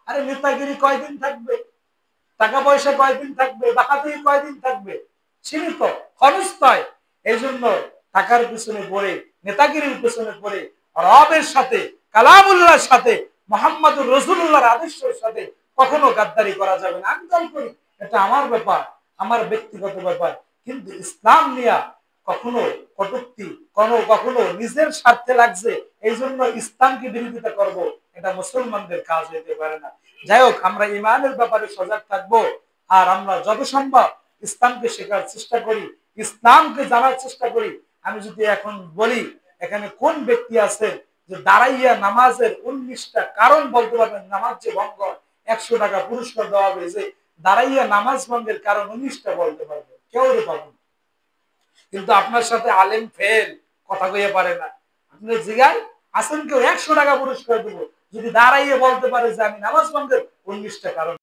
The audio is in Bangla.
আরে নেতাগিরি কয়দিন থাকবে, টাকা পয়সা কয়দিন থাকবে, বাহাদুরি কয়দিন থাকবে, সীমিত ক্ষণস্থায়ী। এই জন্য টাকার পিছনে পড়ে, নেতাগিরির পিছনে পড়ে রবের সাথে, কালামুল্লাহর সাথে, মোহাম্মদুর রাসূলুল্লাহর আদর্শের সাথে কখনো গাদ্দারি করা যাবে না। আমি দল করি, এটা আমার ব্যাপার, আমার ব্যক্তিগত ব্যাপার, কিন্তু ইসলাম নিয়ে কখনো কটূক্তি, কখনো নিজের স্বার্থে লাগছে এই জন্য ইসলামকে বিরোধিতা করব, এটা মুসলমানদের কাজ হইতে পারে না। যাই হোক, আমরা ইমানের ব্যাপারে সজাগ থাকবো, আর আমরা যত সম্ভব ইসলামকে শেখার চেষ্টা করি, ইসলামকে জানার চেষ্টা করি। আমি যদি এখন বলি এখানে কোন ব্যক্তি আছে যে দাঁড়াইয়া নামাজের 19টা কারণ বলতে পারবেন, নামাজ যে ভঙ্গ 100 টাকা পুরস্কার দেওয়া হবে, যে দাঁড়াইয়া নামাজ ভঙ্গের কারণ 19টা বলতে পারবে, কেউ পাবেন। কিন্তু আপনার সাথে আলেম ফেল, কথা কইয়া পারে না। আপনি জিগায় আসেন কেউ 100 টাকা পুরস্কার দেবো, যদি দাঁড়াইয়ে বলতে পারে যে আমি নামাজ ভঙ্গের 19টা কারণ